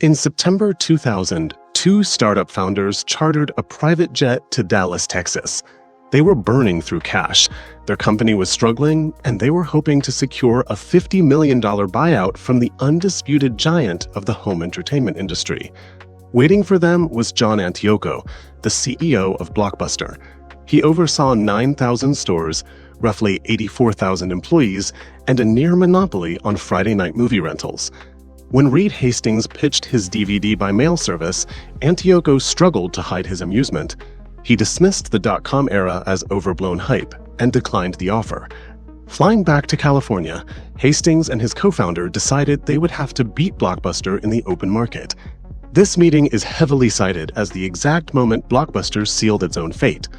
In September 2000, two startup founders chartered a private jet to Dallas, Texas. They were burning through cash. Their company was struggling, and they were hoping to secure a $50 million buyout from the undisputed giant of the home entertainment industry. Waiting for them was John Antio, the CEO of Blockbuster. He oversaw 9,000 stores, roughly 84,000 employees, and a near monopoly on Friday night movie rentals. When Reed Hastings pitched his DVD by mail service, Antio struggled to hide his amusement. He dismissed the dot-com era as overblown hype and declined the offer. Flying back to California, Hastings and his co-founder decided they would have to beat Blockbuster in the open market. This meeting is heavily cited as the exact moment Blockbuster sealed its own fate.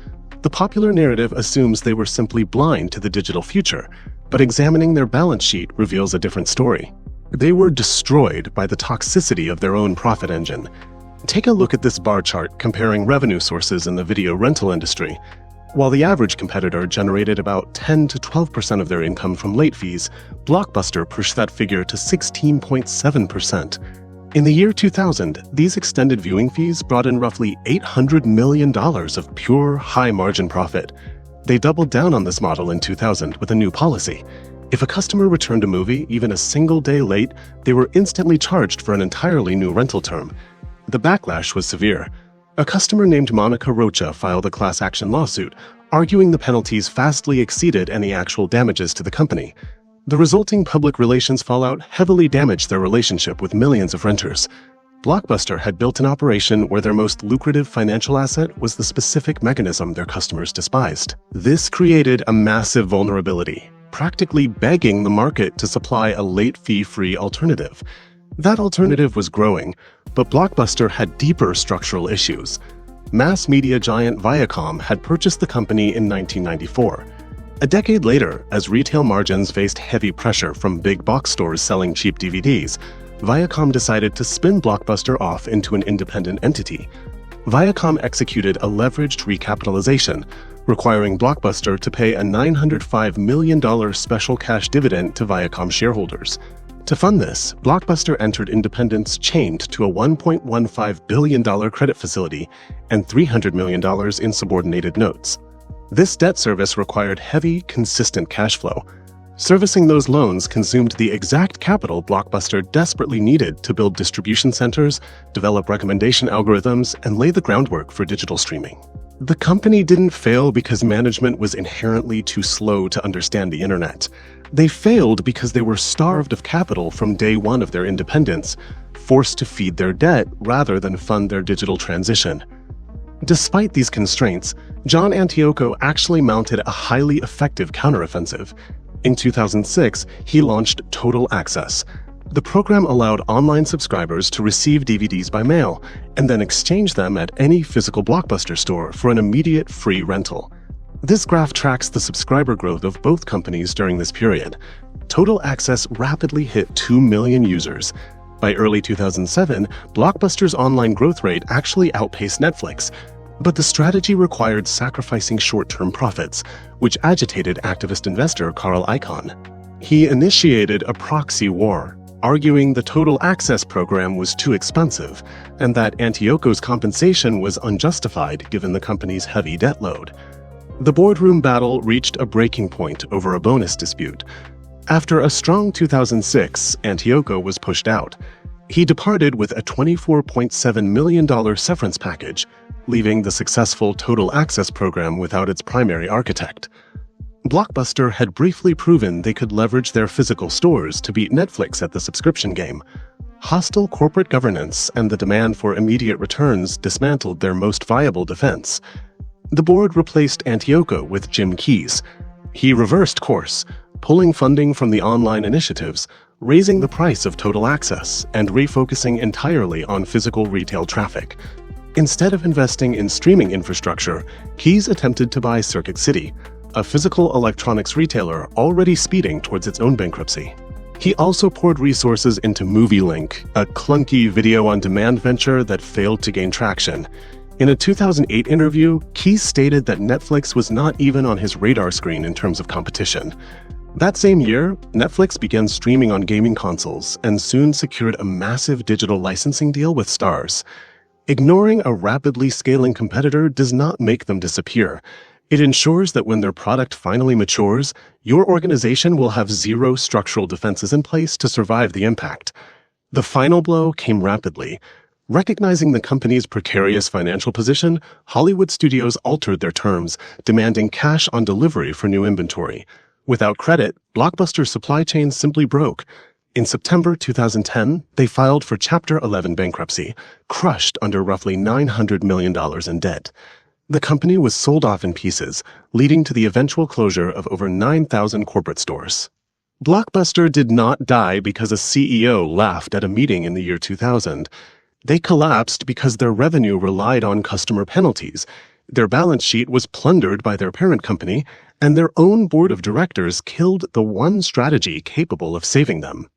The popular narrative assumes they were simply blind to the digital future, but examining their balance sheet reveals a different story. They were destroyed by the toxicity of their own profit engine. Take a look at this bar chart comparing revenue sources in the video rental industry. While the average competitor generated about 10 to 12% of their income from late fees, Blockbuster pushed that figure to 16.7%. In the year 2000, these extended viewing fees brought in roughly $800 million of pure, high-margin profit. They doubled down on this model in 2000 with a new policy. If a customer returned a movie even a single day late, they were instantly charged for an entirely new rental term. The backlash was severe. A customer named Monica Rocha filed a class action lawsuit, arguing the penalties vastly exceeded any actual damages to the company. The resulting public relations fallout heavily damaged their relationship with millions of renters. Blockbuster had built an operation where their most lucrative financial asset was the specific mechanism their customers despised. This created a massive vulnerability, practically begging the market to supply a late fee-free alternative. That alternative was growing, but Blockbuster had deeper structural issues. Mass media giant Viacom had purchased the company in 1994. A decade later, as retail margins faced heavy pressure from big box stores selling cheap DVDs, Viacom decided to spin Blockbuster off into an independent entity. Viacom executed a leveraged recapitalization, requiring Blockbuster to pay a $905 million special cash dividend to Viacom shareholders. To fund this, Blockbuster entered independence chained to a $1.15 billion credit facility and $300 million in subordinated notes. This debt service required heavy, consistent cash flow. Servicing those loans consumed the exact capital Blockbuster desperately needed to build distribution centers, develop recommendation algorithms, and lay the groundwork for digital streaming. The company didn't fail because management was inherently too slow to understand the internet. They failed because they were starved of capital from day one of their independence, forced to feed their debt rather than fund their digital transition. Despite these constraints, John Antio actually mounted a highly effective counteroffensive. In 2006, he launched Total Access. The program allowed online subscribers to receive DVDs by mail and then exchange them at any physical Blockbuster store for an immediate free rental. This graph tracks the subscriber growth of both companies during this period. Total Access rapidly hit 2 million users. By early 2007, Blockbuster's online growth rate actually outpaced Netflix. But the strategy required sacrificing short-term profits, which agitated activist investor Carl Icahn. He initiated a proxy war, arguing the Total Access program was too expensive and that Antio's compensation was unjustified given the company's heavy debt load. The boardroom battle reached a breaking point over a bonus dispute. After a strong 2006, Antio was pushed out. He departed with a $24.7 million severance package, leaving the successful Total Access program without its primary architect. Blockbuster had briefly proven they could leverage their physical stores to beat Netflix at the subscription game. Hostile corporate governance and the demand for immediate returns dismantled their most viable defense. The board replaced Antio with Jim Keyes. He reversed course, pulling funding from the online initiatives, raising the price of Total Access, and refocusing entirely on physical retail traffic. Instead of investing in streaming infrastructure, Keyes attempted to buy Circuit City, a physical electronics retailer already speeding towards its own bankruptcy. He also poured resources into MovieLink, a clunky video-on-demand venture that failed to gain traction. In a 2008 interview, Keyes stated that Netflix was not even on his radar screen in terms of competition. That same year, Netflix began streaming on gaming consoles and soon secured a massive digital licensing deal with Starz. Ignoring a rapidly scaling competitor does not make them disappear. It ensures that when their product finally matures, your organization will have zero structural defenses in place to survive the impact. The final blow came rapidly. Recognizing the company's precarious financial position, Hollywood studios altered their terms, demanding cash on delivery for new inventory. Without credit, Blockbuster's supply chain simply broke. In September 2010, they filed for Chapter 11 bankruptcy, crushed under roughly $900 million in debt. The company was sold off in pieces, leading to the eventual closure of over 9,000 corporate stores. Blockbuster did not die because a CEO laughed at a meeting in the year 2000. They collapsed because their revenue relied on customer penalties, their balance sheet was plundered by their parent company, and their own board of directors killed the one strategy capable of saving them.